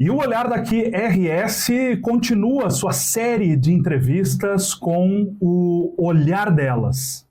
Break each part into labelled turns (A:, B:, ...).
A: E o Olhar Daqui RS continua sua série de entrevistas com o Olhar Delas.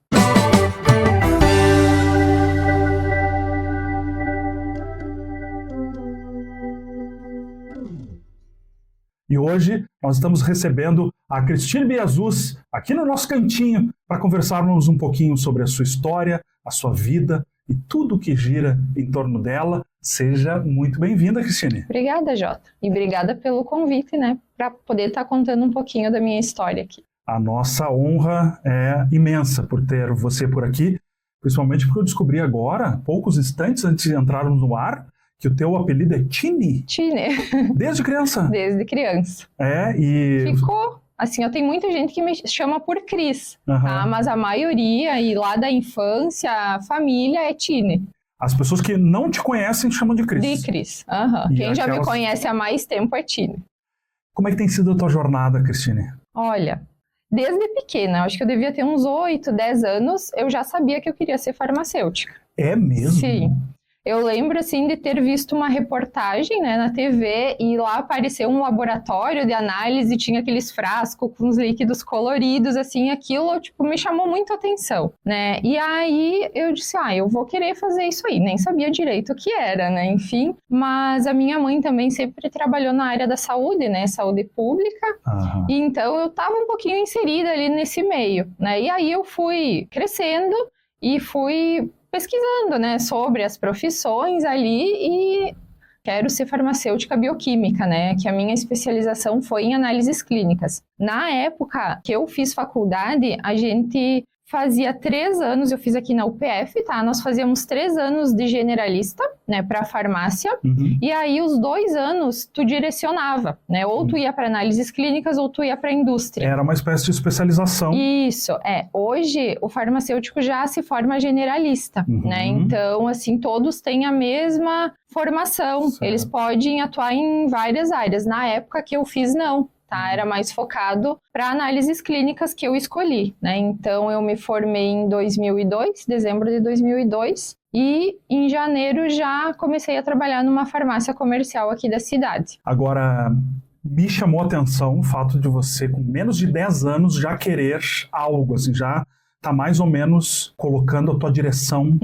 A: E hoje nós estamos recebendo a Cristine Biazus aqui no nosso cantinho para conversarmos um pouquinho sobre a sua história, a sua vida e tudo que gira em torno dela. Seja muito bem-vinda, Cristine.
B: Obrigada, Jota. E obrigada pelo convite, para poder estar contando um pouquinho da minha história aqui.
A: A nossa honra é imensa por ter você por aqui, principalmente porque eu descobri agora, poucos instantes antes de entrarmos no ar, que o teu apelido é Tine.
B: Tine.
A: Desde criança.
B: Desde criança. Ficou. Assim, eu tenho muita gente que me chama por Cris, tá? Mas a maioria, e lá da infância, a família é Tine.
A: As pessoas que não te conhecem te chamam de Cris.
B: De Cris, Quem já me conhece há mais tempo é Tine.
A: Como é que tem sido a tua jornada, Cristine?
B: Olha, desde pequena, acho que eu devia ter uns 8, 10 anos, eu já sabia que eu queria ser farmacêutica.
A: É mesmo?
B: Sim. Eu lembro, assim, de ter visto uma reportagem, na TV, e lá apareceu um laboratório de análise, tinha aqueles frascos com os líquidos coloridos, assim, aquilo, me chamou muito a atenção, né? E aí eu disse, eu vou querer fazer isso aí, nem sabia direito o que era, enfim. Mas a minha mãe também sempre trabalhou na área da saúde, saúde pública, e então eu estava um pouquinho inserida ali nesse meio, E aí eu fui crescendo e fui pesquisando, sobre as profissões ali e quero ser farmacêutica bioquímica, que a minha especialização foi em análises clínicas. Na época que eu fiz faculdade, a gente fazia 3 anos, eu fiz aqui na UPF, tá? Nós fazíamos 3 anos de generalista, para farmácia, e aí os 2 anos tu direcionava, Ou tu ia para análises clínicas ou tu ia para indústria.
A: Era uma espécie de especialização.
B: Isso, Hoje o farmacêutico já se forma generalista, Então, assim, todos têm a mesma formação, certo. Eles podem atuar em várias áreas. Na época que eu fiz, não. Era mais focado para análises clínicas que eu escolhi, Então, eu me formei em 2002, dezembro de 2002, e em janeiro já comecei a trabalhar numa farmácia comercial aqui da cidade.
A: Agora, me chamou a atenção o fato de você, com menos de 10 anos, já querer algo, assim, já tá mais ou menos colocando a tua direção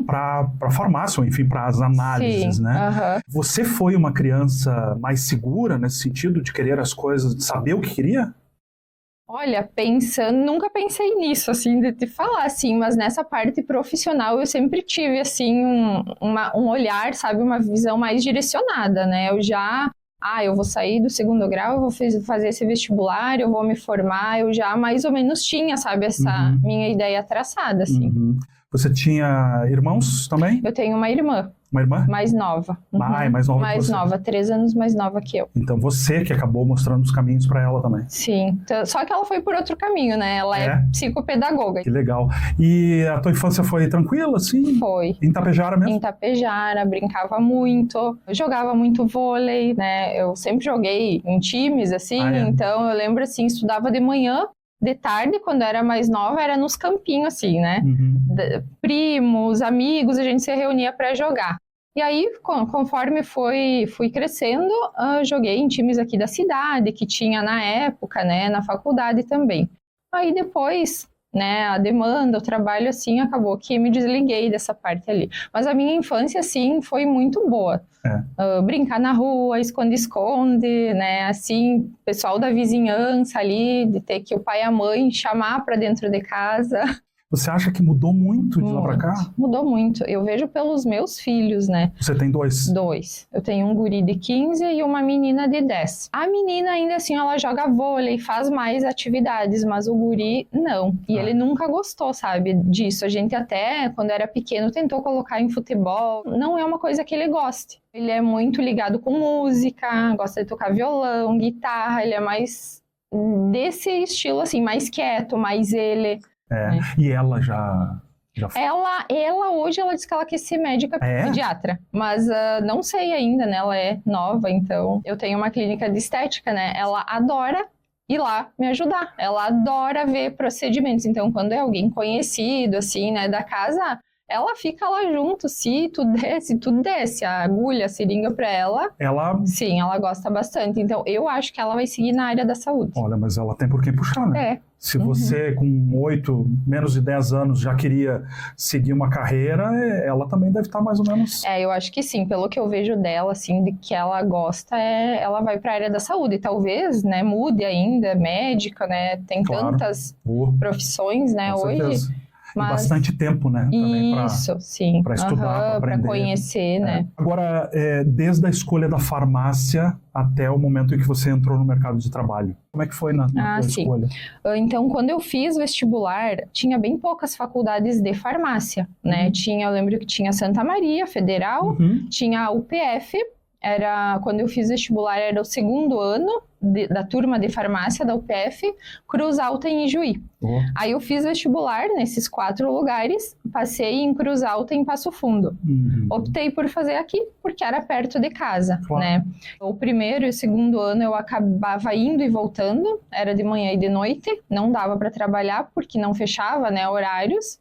A: para a farmácia, ou enfim, para as análises,
B: Sim,
A: Você foi uma criança mais segura nesse sentido, de querer as coisas, de saber o que queria?
B: Olha, nunca pensei nisso, assim, de te falar, assim, mas nessa parte profissional eu sempre tive, assim, um olhar, sabe, uma visão mais direcionada, Eu já... eu vou sair do 2º grau, eu vou fazer esse vestibular, eu vou me formar, eu já mais ou menos tinha, sabe, essa minha ideia traçada, assim.
A: Você tinha irmãos também?
B: Eu tenho uma irmã.
A: Uma irmã?
B: Mais nova.
A: Mais nova que você?
B: Mais nova, 3 anos mais nova que eu.
A: Então você que acabou mostrando os caminhos para ela também.
B: Sim, só que ela foi por outro caminho, Ela é psicopedagoga.
A: Que legal. E a tua infância foi tranquila, assim?
B: Foi.
A: Em Tapejara mesmo?
B: Em Tapejara, brincava muito, jogava muito vôlei, Eu sempre joguei em times, assim, então eu lembro, assim, estudava de manhã, de tarde, quando eu era mais nova, era nos campinhos, assim, Primos, amigos, a gente se reunia para jogar. E aí, conforme fui crescendo, joguei em times aqui da cidade, que tinha na época, na faculdade também. Aí depois, a demanda, o trabalho, assim, acabou que me desliguei dessa parte ali. Mas a minha infância, assim, foi muito boa. Brincar na rua, esconde-esconde, assim, pessoal da vizinhança ali, de ter que o pai e a mãe chamar para dentro de casa.
A: Você acha que mudou muito de lá para cá?
B: Mudou muito. Eu vejo pelos meus filhos,
A: Você tem 2?
B: 2. Eu tenho um guri de 15 e uma menina de 10. A menina ainda assim, ela joga vôlei, faz mais atividades, mas o guri não. E ele nunca gostou, sabe, disso. A gente até, quando era pequeno, tentou colocar em futebol. Não é uma coisa que ele goste. Ele é muito ligado com música, gosta de tocar violão, guitarra. Ele é mais desse estilo, assim, mais quieto, mais ele...
A: E ela já
B: Ela hoje, ela diz que ela quer ser médica pediatra, mas não sei ainda, ela é nova, então eu tenho uma clínica de estética, ela adora ir lá me ajudar, ela adora ver procedimentos, então quando é alguém conhecido, assim, da casa, ela fica lá junto, se tudo desce, a agulha, a seringa pra ela.
A: Ela...
B: Sim, ela gosta bastante. Então, eu acho que ela vai seguir na área da saúde.
A: Olha, mas ela tem por quem puxar, né?
B: É.
A: Se você, com menos de 10 anos, já queria seguir uma carreira, ela também deve estar mais ou menos...
B: Eu acho que sim. Pelo que eu vejo dela, assim, de que ela gosta, ela vai para a área da saúde. E talvez, né, mude ainda, médica, né? Tem tantas profissões, né,
A: com
B: hoje.
A: Certeza.
B: Mas...
A: E bastante tempo, né? Também
B: Isso, sim.
A: Para estudar, para aprender.
B: Para conhecer, né?
A: Agora, desde a escolha da farmácia até o momento em que você entrou no mercado de trabalho, como é que foi na tua escolha?
B: Então, quando eu fiz vestibular, tinha bem poucas faculdades de farmácia, né? Eu lembro que tinha Santa Maria, Federal, tinha a UPF, quando eu fiz vestibular, era o segundo ano da turma de farmácia da UPF, Cruz Alta em Ijuí. Aí eu fiz vestibular nesses 4 lugares, passei em Cruz Alta em Passo Fundo. Optei por fazer aqui, porque era perto de casa, né? O primeiro e o segundo ano eu acabava indo e voltando, era de manhã e de noite, não dava para trabalhar porque não fechava, né, horários.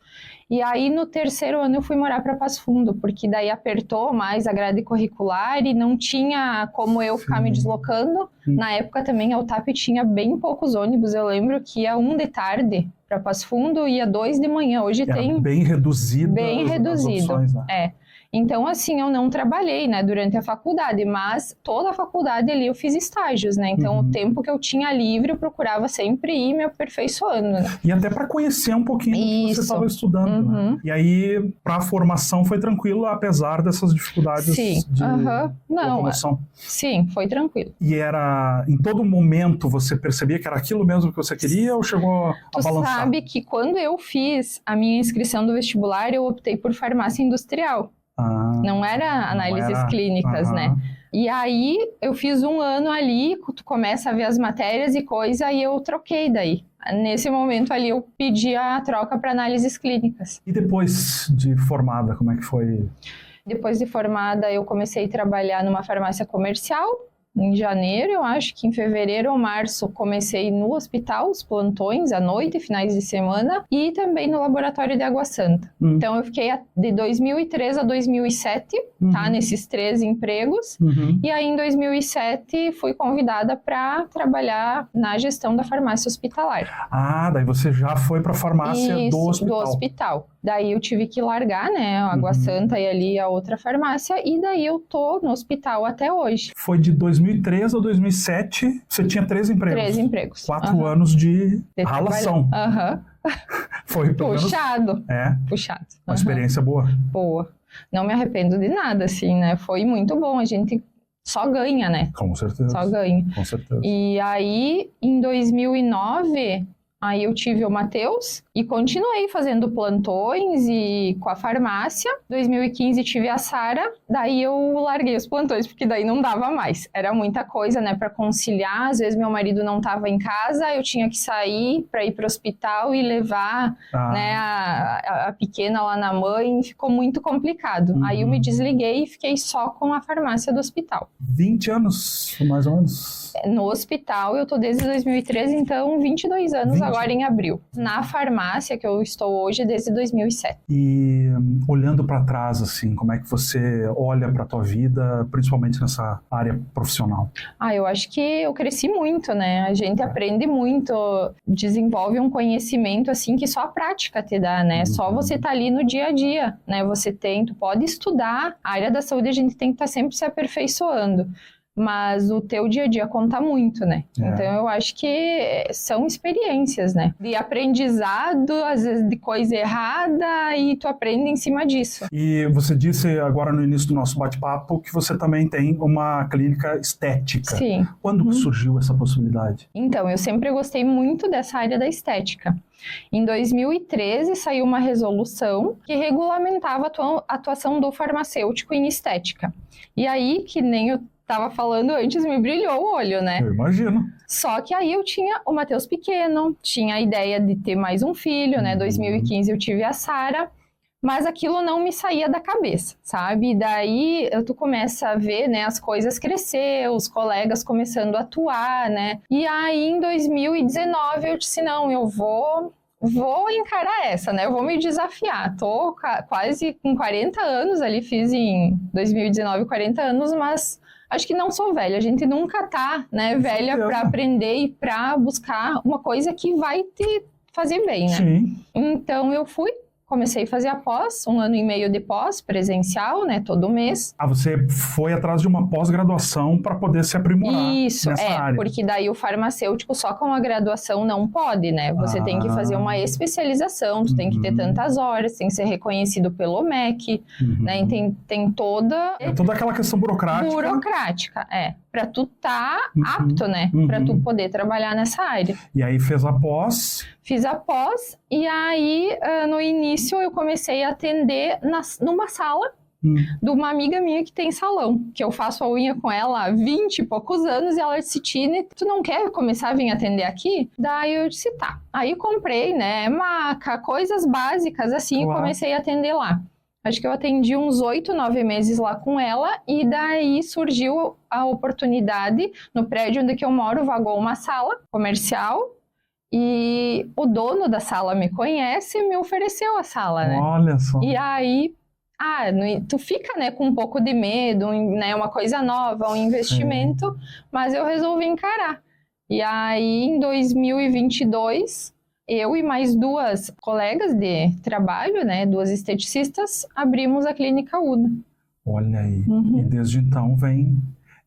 B: E aí, no terceiro ano, eu fui morar para Passo Fundo, porque daí apertou mais a grade curricular e não tinha como eu ficar me deslocando. Na época também, a UTAP tinha bem poucos ônibus. Eu lembro que ia 1 de tarde para Passo Fundo e ia 2 de manhã. Hoje tem...
A: bem reduzido.
B: Bem reduzido,
A: opções, né?
B: Então, assim, eu não trabalhei, né, durante a faculdade, mas toda a faculdade ali eu fiz estágios, né? Então, o tempo que eu tinha livre, eu procurava sempre ir me aperfeiçoando, né?
A: E até para conhecer um pouquinho do que você estava estudando, né? E aí, para a formação foi tranquilo, apesar dessas dificuldades de locomoção?
B: Sim, foi tranquilo.
A: E em todo momento, você percebia que era aquilo mesmo que você queria ou chegou a balançar?
B: Tu sabe que quando eu fiz a minha inscrição do vestibular, eu optei por farmácia industrial. Não era análises clínicas, né? E aí, eu fiz 1 ano ali, tu começa a ver as matérias e coisa, e eu troquei daí. Nesse momento ali, eu pedi a troca para análises clínicas.
A: E depois de formada, como é que foi?
B: Depois de formada, eu comecei a trabalhar numa farmácia comercial. Em janeiro, eu acho que em fevereiro ou março, comecei no hospital, os plantões, à noite, finais de semana, e também no laboratório de Água Santa. Então, eu fiquei de 2003 a 2007, tá? Nesses 3 empregos. E aí, em 2007, fui convidada para trabalhar na gestão da farmácia hospitalar.
A: Daí você já foi para a farmácia do hospital.
B: Do hospital. Daí eu tive que largar, né, a Água Santa e ali a outra farmácia, e daí eu tô no hospital até hoje.
A: Foi de 2003 a 2007, você tinha 3 empregos.
B: 3 empregos.
A: 4 anos de ralação. Foi
B: puxado.
A: Menos...
B: Puxado.
A: Uma experiência boa.
B: Boa. Não me arrependo de nada, assim, né, foi muito bom, a gente só ganha, né?
A: Com certeza.
B: Só ganha.
A: Com certeza.
B: E aí, em 2009... Aí eu tive o Matheus e continuei fazendo plantões e com a farmácia. Em 2015 tive a Sara, daí eu larguei os plantões, porque daí não dava mais. Era muita coisa, né, para conciliar. Às vezes meu marido não estava em casa, eu tinha que sair para ir para o hospital e levar né, a pequena lá na mãe. Ficou muito complicado. Aí eu me desliguei e fiquei só com a farmácia do hospital.
A: 20 anos, mais ou menos?
B: No hospital eu tô desde 2013, então 22 anos agora em abril. Na farmácia que eu estou hoje desde 2007.
A: E olhando para trás, assim, como é que você olha para a tua vida, principalmente nessa área profissional?
B: Eu acho que eu cresci muito, né? A gente aprende muito, desenvolve um conhecimento, assim, que só a prática te dá, né? Só você tá ali no dia a dia, né? Tu pode estudar, a área da saúde a gente tem que estar sempre se aperfeiçoando. Mas o teu dia a dia conta muito, né? Então, eu acho que são experiências, né? De aprendizado, às vezes de coisa errada, e tu aprende em cima disso.
A: E você disse agora no início do nosso bate-papo que você também tem uma clínica estética.
B: Sim.
A: Quando que surgiu essa possibilidade?
B: Então, eu sempre gostei muito dessa área da estética. Em 2013, saiu uma resolução que regulamentava a atuação do farmacêutico em estética. E aí, que nem eu tava falando antes, me brilhou o olho, né?
A: Eu imagino.
B: Só que aí eu tinha o Matheus pequeno, tinha a ideia de ter mais um filho, né? 2015 eu tive a Sara, mas aquilo não me saía da cabeça, sabe? E daí tu começa a ver, né, as coisas crescer, os colegas começando a atuar, né? E aí em 2019 eu disse, não, eu vou vou encarar essa, né? Eu vou me desafiar. Tô quase com 40 anos ali, fiz em 2019 40 anos, mas acho que não sou velha. A gente nunca tá, né, velha para aprender e para buscar uma coisa que vai te fazer bem, né?
A: Sim.
B: Então eu comecei a fazer a pós, 1 ano e meio de pós, presencial, né, todo mês.
A: Você foi atrás de uma pós-graduação para poder se aprimorar
B: Isso,
A: nessa área.
B: porque daí o farmacêutico só com a graduação não pode, né? Você tem que fazer uma especialização, tu tem que ter tantas horas, tem que ser reconhecido pelo MEC, né? E tem toda...
A: É toda aquela questão burocrática.
B: Burocrática, para tu tá apto, né? Para tu poder trabalhar nessa área.
A: E aí fez a pós...
B: Fiz a pós e aí, no início, eu comecei a atender numa sala de uma amiga minha que tem salão, que eu faço a unha com ela há 20 e poucos anos, e ela disse, Tine, tu não quer começar a vir atender aqui? Daí eu disse, tá. Aí comprei, né, maca, coisas básicas assim, e comecei a atender lá. Acho que eu atendi uns 8, 9 meses lá com ela, e daí surgiu a oportunidade, no prédio onde eu moro, vagou uma sala comercial, e o dono da sala me conhece e me ofereceu a sala, né?
A: Olha só.
B: E aí, tu fica, né, com um pouco de medo, né, uma coisa nova, um investimento, mas eu resolvi encarar. E aí, em 2022, eu e mais 2 colegas de trabalho, né, 2 esteticistas, abrimos a Clínica Una.
A: Olha aí. E desde então vem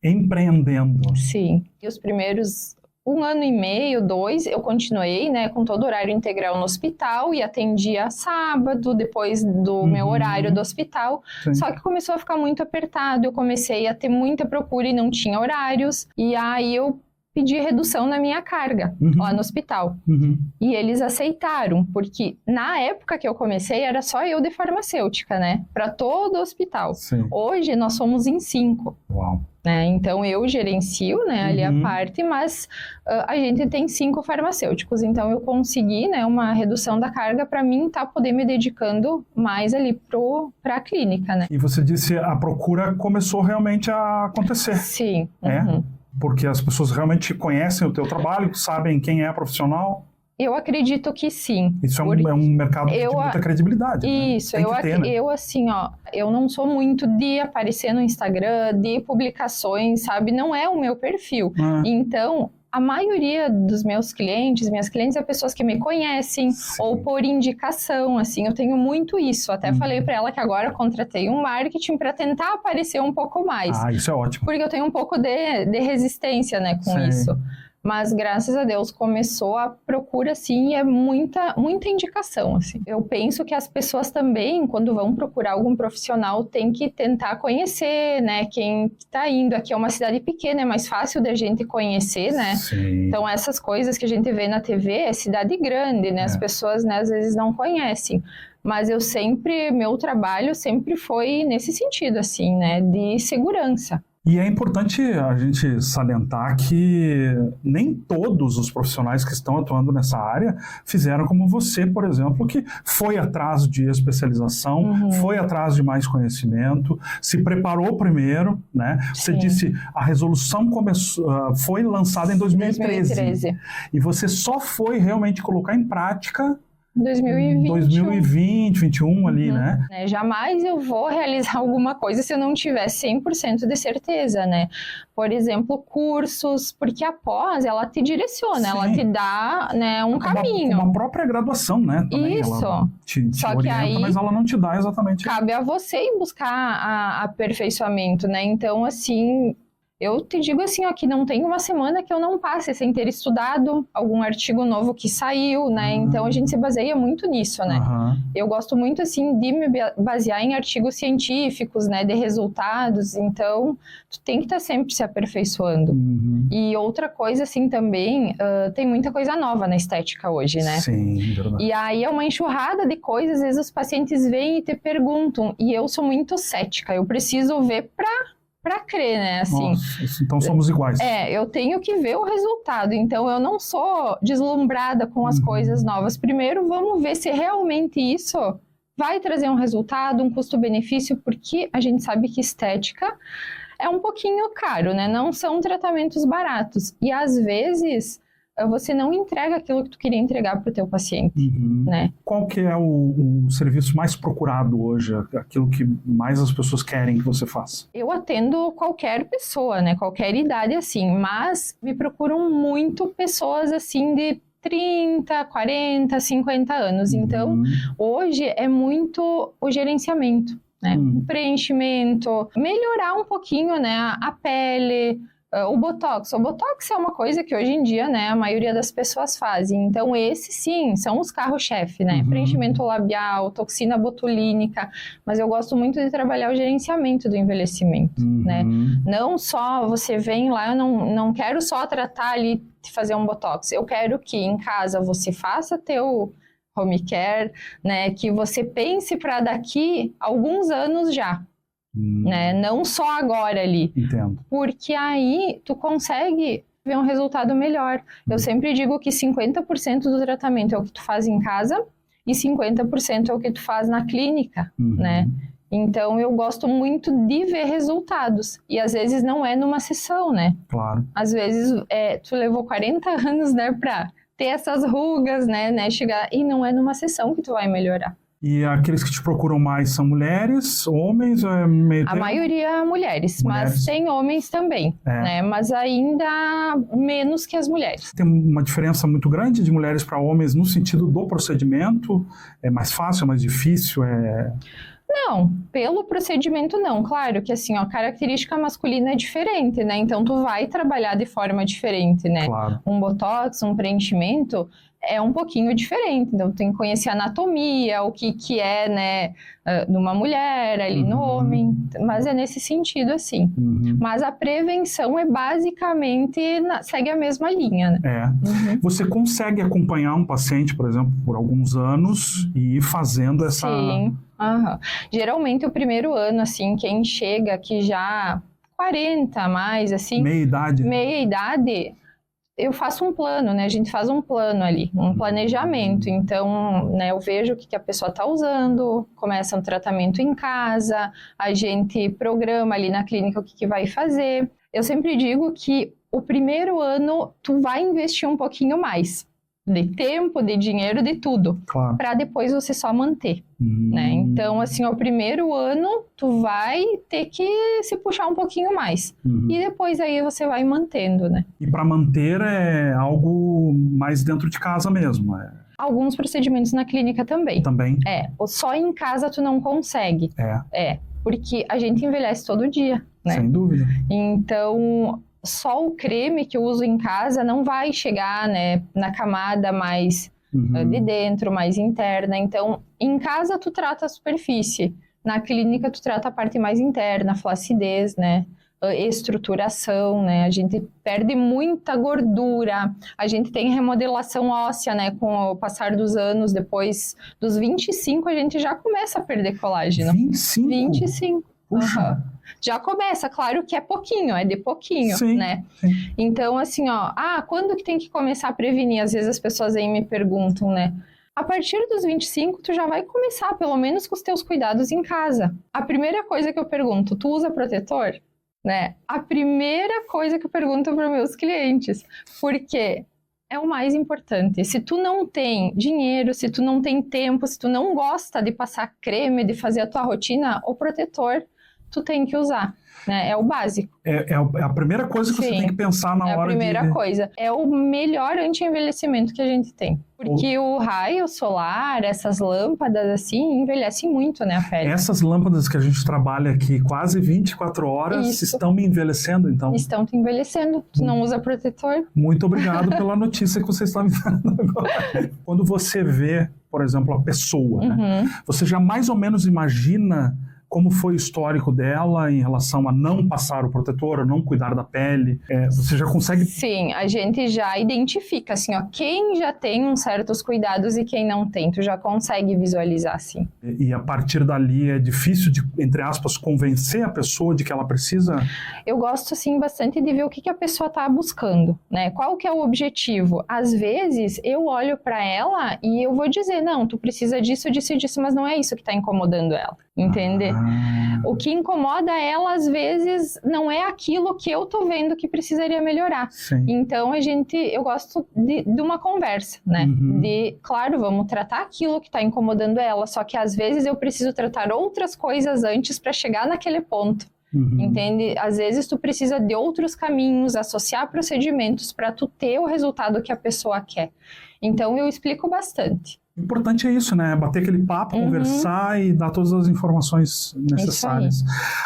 A: empreendendo.
B: Sim. E os primeiros 1 ano e meio, 2, eu continuei, né, com todo o horário integral no hospital e atendia sábado, depois do meu horário do hospital.
A: Sim.
B: Só que começou a ficar muito apertado, eu comecei a ter muita procura e não tinha horários. E aí eu pedi redução na minha carga lá no hospital. E eles aceitaram, porque na época que eu comecei era só eu de farmacêutica, né, para todo o hospital.
A: Sim.
B: Hoje nós somos em 5.
A: Uau.
B: Né? Então eu gerencio, né, ali a parte, mas a gente tem 5 farmacêuticos, então eu consegui, né, uma redução da carga para mim poder me dedicando mais ali para a clínica, né.
A: E você disse a procura começou realmente a acontecer.
B: Sim.
A: Porque as pessoas realmente conhecem o teu trabalho, sabem quem é a profissional.
B: Eu acredito que sim.
A: Isso é um mercado de muita credibilidade.
B: Isso,
A: né?
B: eu assim, eu não sou muito de aparecer no Instagram, de publicações, sabe? Não é o meu perfil. Então, a maioria dos meus clientes, minhas clientes, é pessoas que me conhecem ou por indicação, assim, eu tenho muito isso. Até falei para ela que agora contratei um marketing para tentar aparecer um pouco mais.
A: Isso é ótimo.
B: Porque eu tenho um pouco de resistência, né, com isso. Mas, graças a Deus, começou a procura, assim, e é muita indicação, assim. Eu penso que as pessoas também, quando vão procurar algum profissional, tem que tentar conhecer, né, quem está indo. Aqui é uma cidade pequena, é mais fácil da gente conhecer, né?
A: Sim.
B: Então, essas coisas que a gente vê na TV é cidade grande, né? As pessoas, né, às vezes não conhecem. Mas meu trabalho sempre foi nesse sentido, assim, né, de segurança.
A: E é importante a gente salientar que nem todos os profissionais que estão atuando nessa área fizeram como você, por exemplo, que foi atrás de especialização, foi atrás de mais conhecimento, se preparou primeiro, né? Você disse, a resolução foi lançada em 2013. E você só foi realmente colocar em prática 2020, 2021 ali, né?
B: Jamais eu vou realizar alguma coisa se eu não tiver 100% de certeza, né? Por exemplo, cursos, porque a pós, ela te direciona, ela te dá, né, um caminho.
A: Uma própria graduação, né? Também
B: isso.
A: Ela te
B: Só
A: orienta,
B: que aí,
A: mas ela não te dá exatamente.
B: Cabe a você ir buscar aperfeiçoamento, né? Então, assim... Eu te digo assim, que não tem uma semana que eu não passe sem ter estudado algum artigo novo que saiu, né? Então, a gente se baseia muito nisso, né? Eu gosto muito, assim, de me basear em artigos científicos, né? De resultados. Então, tu tem que estar sempre se aperfeiçoando. E outra coisa, assim, também, tem muita coisa nova na estética hoje, né?
A: Sim, verdade.
B: E aí é uma enxurrada de coisas, às vezes os pacientes vêm e te perguntam. E eu sou muito cética, eu preciso ver pra crer, né, assim.
A: Nossa, então somos iguais.
B: Eu tenho que ver o resultado, então eu não sou deslumbrada com as coisas novas. Primeiro, vamos ver se realmente isso vai trazer um resultado, um custo-benefício, porque a gente sabe que estética é um pouquinho caro, né, não são tratamentos baratos. E às vezes, você não entrega aquilo que tu queria entregar para o teu paciente, né?
A: Qual que é o serviço mais procurado hoje? Aquilo que mais as pessoas querem que você faça?
B: Eu atendo qualquer pessoa, né? Qualquer idade, assim, mas me procuram muito pessoas, assim, de 30, 40, 50 anos. Então, hoje é muito o gerenciamento, né? O preenchimento, melhorar um pouquinho, né, a pele, o Botox. O Botox é uma coisa que hoje em dia, né, a maioria das pessoas fazem. Então, esses, sim, são os carro-chefe, né? Preenchimento labial, toxina botulínica. Mas eu gosto muito de trabalhar o gerenciamento do envelhecimento, né? Não só você vem lá, eu não quero só tratar ali, fazer um Botox. Eu quero que em casa você faça teu home care, né? Que você pense para daqui alguns anos já. Né? Não só agora ali.
A: Entendo.
B: Porque aí tu consegue ver um resultado melhor. Eu sempre digo que 50% do tratamento é o que tu faz em casa e 50% é o que tu faz na clínica, né? Então, eu gosto muito de ver resultados. E às vezes não é numa sessão, né?
A: Claro.
B: Às vezes tu levou 40 anos, né, pra ter essas rugas, né, chegar... E não é numa sessão que tu vai melhorar.
A: E aqueles que te procuram mais são mulheres, homens? Ou é meio
B: A maioria mulheres, mas tem homens também, né? Mas ainda menos que as mulheres.
A: Tem uma diferença muito grande de mulheres para homens no sentido do procedimento? É mais fácil, é mais difícil?
B: Não, pelo procedimento não. Claro que assim, a característica masculina é diferente, né? Então tu vai trabalhar de forma diferente, né?
A: Claro.
B: Um botox, um preenchimento é um pouquinho diferente. Então tu tem que conhecer a anatomia, o que é, né, numa mulher, ali no homem. Mas é nesse sentido, assim. Mas a prevenção é basicamente, segue a mesma linha, né?
A: Você consegue acompanhar um paciente, por exemplo, por alguns anos e ir fazendo essa...
B: Sim. Geralmente o primeiro ano, assim, quem chega que já 40 a mais, assim...
A: Meia
B: idade, eu faço um plano, né? A gente faz um plano ali, um planejamento. Então, né, eu vejo o que a pessoa está usando, começa um tratamento em casa, a gente programa ali na clínica o que vai fazer. Eu sempre digo que o primeiro ano tu vai investir um pouquinho mais. De tempo, de dinheiro, de tudo.
A: Claro.
B: Para depois você só manter, né? Então, assim, o primeiro ano, tu vai ter que se puxar um pouquinho mais. E depois aí você vai mantendo, né?
A: E para manter é algo mais dentro de casa mesmo?
B: Alguns procedimentos na clínica também.
A: Também?
B: Só em casa tu não consegue. Porque a gente envelhece todo dia, né?
A: Sem dúvida.
B: Então... Só o creme que eu uso em casa não vai chegar, né, na camada mais de dentro, mais interna. Então, em casa tu trata a superfície. Na clínica tu trata a parte mais interna, flacidez, né, estruturação, né. A gente perde muita gordura. A gente tem remodelação óssea, né, com o passar dos anos. Depois dos 25 a gente já começa a perder colágeno.
A: 25?
B: 25.
A: Puxa.
B: Já começa, claro que é pouquinho, é de pouquinho,
A: sim,
B: né?
A: Sim.
B: Então, assim, quando que tem que começar a prevenir? Às vezes as pessoas aí me perguntam, né? A partir dos 25, tu já vai começar, pelo menos com os teus cuidados em casa. A primeira coisa que eu pergunto, tu usa protetor? Né? A primeira coisa que eu pergunto para meus clientes, porque é o mais importante. Se tu não tem dinheiro, se tu não tem tempo, se tu não gosta de passar creme, de fazer a tua rotina, o protetor tu tem que usar, né? É o básico.
A: É a primeira coisa que você tem que pensar na hora de...
B: É a primeira coisa. É o melhor anti-envelhecimento que a gente tem. Porque o raio solar, essas lâmpadas assim, envelhecem muito, né, a pele.
A: Essas lâmpadas que a gente trabalha aqui quase 24 horas estão me envelhecendo, então?
B: Estão te envelhecendo. Tu não usa protetor?
A: Muito obrigado pela notícia que você está me dando agora. Quando você vê, por exemplo, a pessoa, né? Você já mais ou menos imagina como foi o histórico dela em relação a não passar o protetor, a não cuidar da pele? Você já consegue...
B: Sim, a gente já identifica, assim, quem já tem uns certos cuidados e quem não tem, tu já consegue visualizar, sim.
A: E a partir dali é difícil de, entre aspas, convencer a pessoa de que ela precisa?
B: Eu gosto, assim, bastante de ver o que a pessoa está buscando, né? Qual que é o objetivo? Às vezes, eu olho para ela e eu vou dizer, não, tu precisa disso, disso e disso, mas não é isso que está incomodando ela, entende? O que incomoda ela, às vezes, não é aquilo que eu tô vendo que precisaria melhorar.
A: Sim.
B: Então, eu gosto de uma conversa, né? Claro, vamos tratar aquilo que tá incomodando ela, só que às vezes eu preciso tratar outras coisas antes para chegar naquele ponto. Entende? Às vezes tu precisa de outros caminhos, associar procedimentos para tu ter o resultado que a pessoa quer. Então, eu explico bastante.
A: O importante é isso, né? Bater aquele papo, conversar e dar todas as informações necessárias.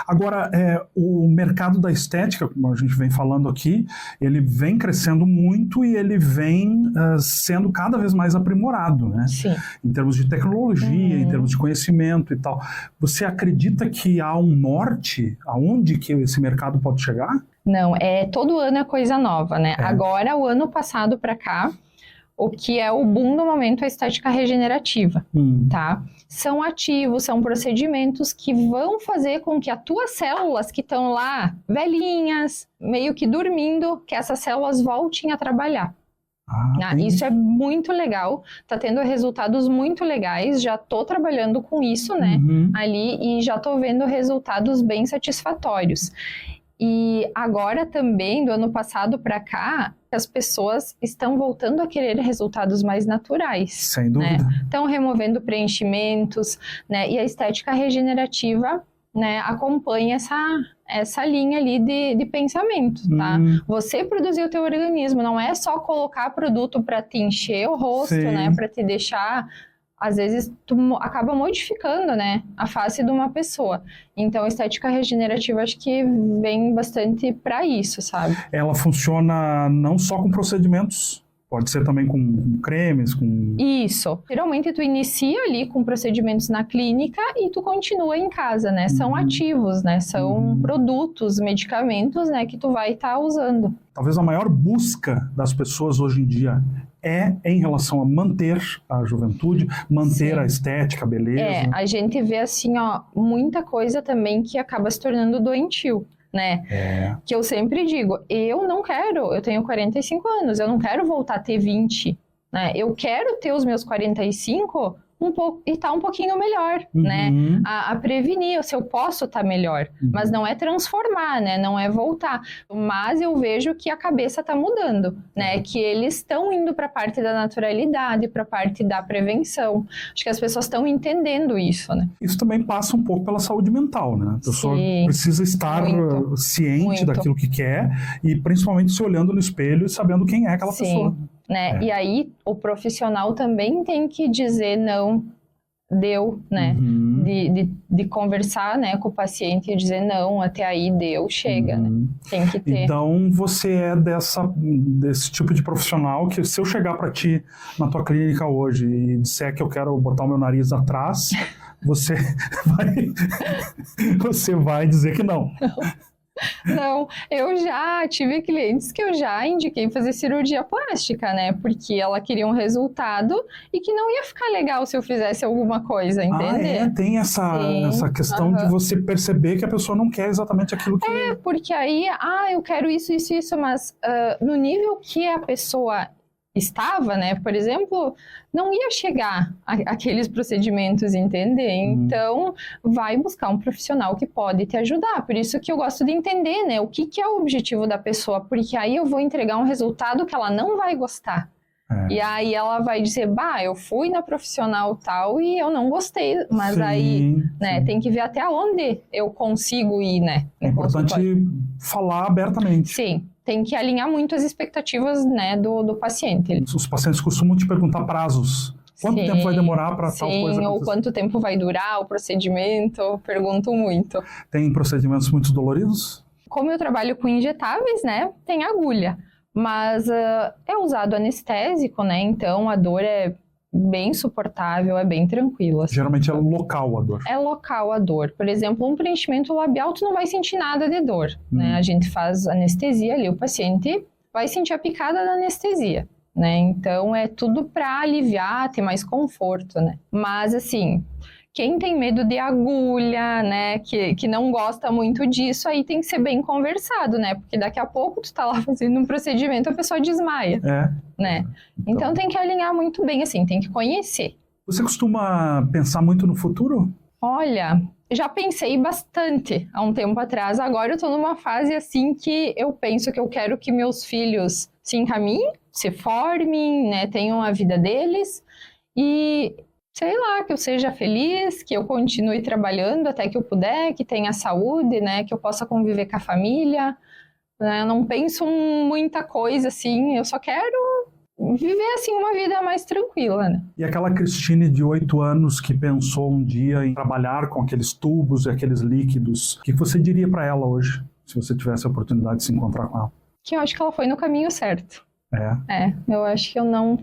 A: Agora, o mercado da estética, como a gente vem falando aqui, ele vem crescendo muito e ele vem sendo cada vez mais aprimorado, né?
B: Sim.
A: Em termos de tecnologia, em termos de conhecimento e tal. Você acredita que há um norte aonde que esse mercado pode chegar?
B: Não, todo ano é coisa nova, né? Agora, o ano passado para cá, o que é o boom do momento é a estética regenerativa, tá? São ativos, são procedimentos que vão fazer com que as tuas células que estão lá, velhinhas, meio que dormindo, que essas células voltem a trabalhar. Isso é muito legal, tá tendo resultados muito legais, já tô trabalhando com isso, né, ali, e já tô vendo resultados bem satisfatórios. E agora também, do ano passado para cá, as pessoas estão voltando a querer resultados mais naturais.
A: Sem dúvida.
B: Né? Estão removendo preenchimentos, né? E a estética regenerativa, né, acompanha essa linha ali de pensamento, tá? Você produzir o teu organismo, não é só colocar produto para te encher o rosto, né, para te deixar... Às vezes, tu acaba modificando, né, a face de uma pessoa. Então, a estética regenerativa, acho que vem bastante para isso, sabe?
A: Ela funciona não só com procedimentos, pode ser também com cremes, com...
B: Isso. Geralmente, tu inicia ali com procedimentos na clínica e tu continua em casa, né? São ativos, né? São produtos, medicamentos, né, que tu vai estar usando.
A: Talvez a maior busca das pessoas hoje em dia é em relação a manter a juventude, manter a estética, a beleza.
B: A gente vê assim, ó, muita coisa também que acaba se tornando doentio, né? Que eu sempre digo, eu tenho 45 anos, eu não quero voltar a ter 20, né? Eu quero ter os meus 45 e tá um pouquinho melhor, né? A prevenir, se eu posso estar melhor, mas não é transformar, né? Não é voltar. Mas eu vejo que a cabeça tá mudando, né? Que eles estão indo para a parte da naturalidade, para a parte da prevenção. Acho que as pessoas estão entendendo isso, né?
A: Isso também passa um pouco pela saúde mental, né? A pessoa precisa estar ciente daquilo que quer e principalmente se olhando no espelho e sabendo quem é aquela pessoa.
B: Né? E aí, o profissional também tem que dizer não, deu, né? De conversar, né, com o paciente e dizer não, até aí deu, chega, né? Tem que ter.
A: Então, você é desse tipo de profissional que se eu chegar para ti na tua clínica hoje e disser que eu quero botar o meu nariz atrás, você vai dizer que não.
B: Não, eu já tive clientes que eu já indiquei fazer cirurgia plástica, né? Porque ela queria um resultado e que não ia ficar legal se eu fizesse alguma coisa, entende?
A: Tem essa questão de você perceber que a pessoa não quer exatamente aquilo que...
B: Porque aí, eu quero isso, mas no nível que a pessoa estava, né, por exemplo, não ia chegar aqueles procedimentos, entender? Então, vai buscar um profissional que pode te ajudar. Por isso que eu gosto de entender, né, o que é o objetivo da pessoa, porque aí eu vou entregar um resultado que ela não vai gostar. E aí ela vai dizer, eu fui na profissional tal e eu não gostei, mas né, tem que ver até onde eu consigo ir, né?
A: É importante falar abertamente.
B: Sim. Tem que alinhar muito as expectativas, né, do paciente.
A: Os pacientes costumam te perguntar prazos. Quanto tempo vai demorar para tal coisa acontecer?
B: Ou quanto tempo vai durar o procedimento, pergunto muito.
A: Tem procedimentos muito doloridos?
B: Como eu trabalho com injetáveis, né, tem agulha. Mas é usado anestésico, né, então a dor é bem suportável, é bem tranquila. Assim.
A: Geralmente é local a dor.
B: É local a dor. Por exemplo, um preenchimento labial, tu não vai sentir nada de dor, né? A gente faz anestesia ali, o paciente vai sentir a picada da anestesia, né? Então, é tudo para aliviar, ter mais conforto, né? Mas, assim, quem tem medo de agulha, né, que não gosta muito disso, aí tem que ser bem conversado, né? Porque daqui a pouco tu tá lá fazendo um procedimento, a pessoa desmaia, né? Então tem que alinhar muito bem, assim, tem que conhecer.
A: Você costuma pensar muito no futuro?
B: Olha, já pensei bastante há um tempo atrás. Agora eu tô numa fase assim que eu penso que eu quero que meus filhos se encaminhem, se formem, né, tenham a vida deles e, sei lá, que eu seja feliz, que eu continue trabalhando até que eu puder, que tenha saúde, né, que eu possa conviver com a família, né, eu não penso em muita coisa assim, eu só quero viver assim uma vida mais tranquila, né?
A: E aquela Cristine de 8 anos que pensou um dia em trabalhar com aqueles tubos e aqueles líquidos, o que você diria para ela hoje, se você tivesse a oportunidade de se encontrar com ela?
B: Que eu acho que ela foi no caminho certo.
A: É.
B: Eu acho que eu não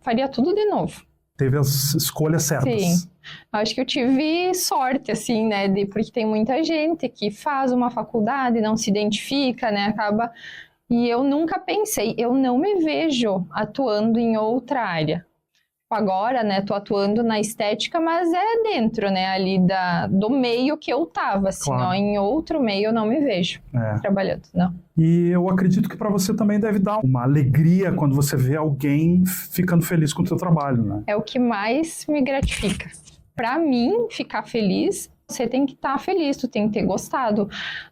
B: faria tudo de novo.
A: Teve as escolhas certas.
B: Sim. Acho que eu tive sorte, assim, né? Porque tem muita gente que faz uma faculdade, não se identifica, né? Acaba... E eu nunca pensei, eu não me vejo atuando em outra área. Agora, né, tô atuando na estética, mas é dentro, né, ali do meio que eu tava, assim,
A: Claro.
B: ó, em outro meio eu não me vejo trabalhando, não.
A: E eu acredito que para você também deve dar uma alegria quando você vê alguém ficando feliz com o seu trabalho, né?
B: É o que mais me gratifica. Para mim, ficar feliz, você tem que estar feliz, tu tem que ter gostado.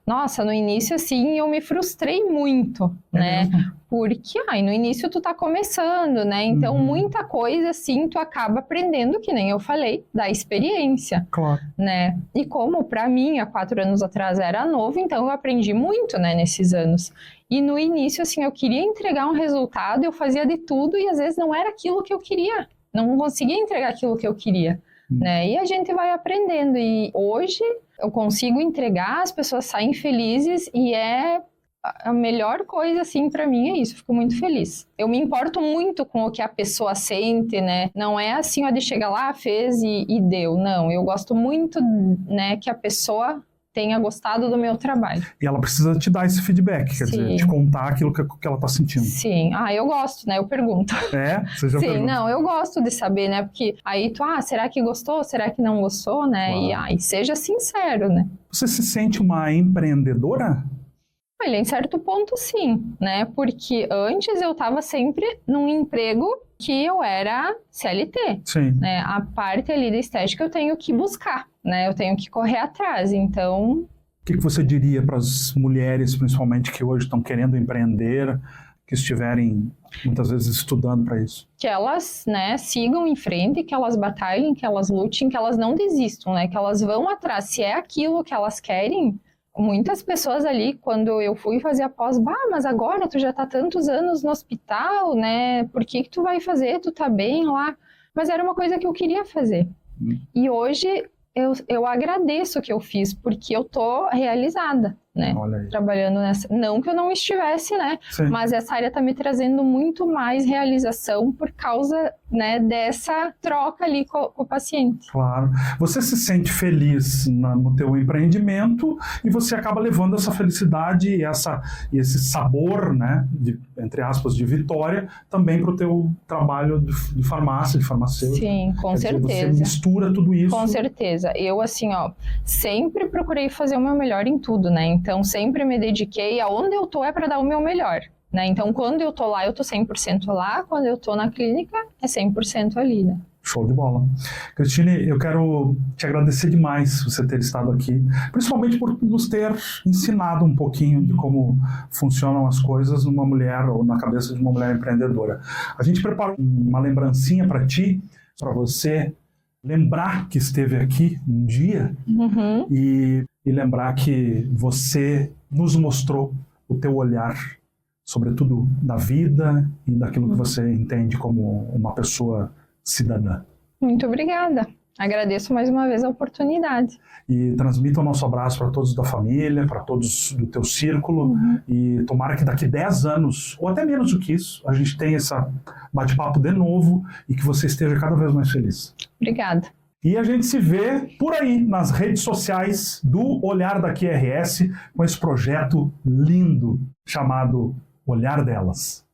B: Nossa, no início, assim, eu me frustrei muito, né?
A: Mesmo?
B: Porque, no início tu tá começando, né? Então, muita coisa, assim, tu acaba aprendendo, que nem eu falei, da experiência.
A: Claro.
B: Né? E como para mim, há 4 anos atrás era novo, então eu aprendi muito, né, nesses anos. E no início, assim, eu queria entregar um resultado, eu fazia de tudo e às vezes não era aquilo que eu queria. Não conseguia entregar aquilo que eu queria, né? E a gente vai aprendendo. E hoje eu consigo entregar, as pessoas saem felizes e a melhor coisa, assim, pra mim é isso, eu fico muito feliz. Eu me importo muito com o que a pessoa sente, né? Não é assim, ó, de chegar lá, fez e deu. Não, eu gosto muito, né, que a pessoa tenha gostado do meu trabalho.
A: E ela precisa te dar esse feedback, quer dizer, te contar aquilo que ela tá sentindo.
B: Sim, eu gosto, né? Eu pergunto.
A: Você já pergunta?
B: Não, eu gosto de saber, né? Porque aí tu, será que gostou? Será que não gostou, né?
A: Claro.
B: E seja sincero, né?
A: Você se sente uma empreendedora?
B: Olha, em certo ponto sim, né? Porque antes eu estava sempre num emprego que eu era CLT.
A: Sim.
B: Né? A parte ali da estética eu tenho que buscar, né? Eu tenho que correr atrás, então...
A: O que você diria para as mulheres, principalmente, que hoje estão querendo empreender, que estiverem, muitas vezes, estudando para isso?
B: Que elas, né, sigam em frente, que elas batalhem, que elas lutem, que elas não desistam, né? Que elas vão atrás. Se é aquilo que elas querem... Muitas pessoas ali, quando eu fui fazer a pós, mas agora tu já tá tantos anos no hospital, né? Por que tu vai fazer? Tu tá bem lá? Mas era uma coisa que eu queria fazer. E hoje eu agradeço o que eu fiz, porque eu tô realizada, né? Trabalhando nessa... Não que eu não estivesse, né?
A: Sim.
B: Mas essa área tá me trazendo muito mais realização por causa, né, dessa troca ali com o paciente.
A: Claro. Você se sente feliz no teu empreendimento e você acaba levando essa felicidade e esse sabor, né, entre aspas, de vitória, também para o teu trabalho de farmácia, de farmacêutico.
B: Sim, com certeza.
A: Você mistura tudo isso.
B: Com certeza. Eu, assim, sempre procurei fazer o meu melhor em tudo, né? Então, sempre me dediquei. Aonde eu tô é para dar o meu melhor, né? Então, quando eu tô lá, eu tô 100% lá. Quando eu tô na clínica, é 100% ali, né?
A: Show de bola. Cristine, eu quero te agradecer demais você ter estado aqui, principalmente por nos ter ensinado um pouquinho de como funcionam as coisas numa mulher ou na cabeça de uma mulher empreendedora. A gente preparou uma lembrancinha para ti, para você lembrar que esteve aqui um dia e lembrar que você nos mostrou o teu olhar, sobretudo da vida e daquilo que você entende como uma pessoa cidadã.
B: Muito obrigada. Agradeço mais uma vez a oportunidade.
A: E transmita o nosso abraço para todos da família, para todos do teu círculo, e tomara que daqui 10 anos, ou até menos do que isso, a gente tenha esse bate-papo de novo e que você esteja cada vez mais feliz.
B: Obrigada.
A: E a gente se vê por aí nas redes sociais do Olhar da QRS com esse projeto lindo chamado Olhar Delas.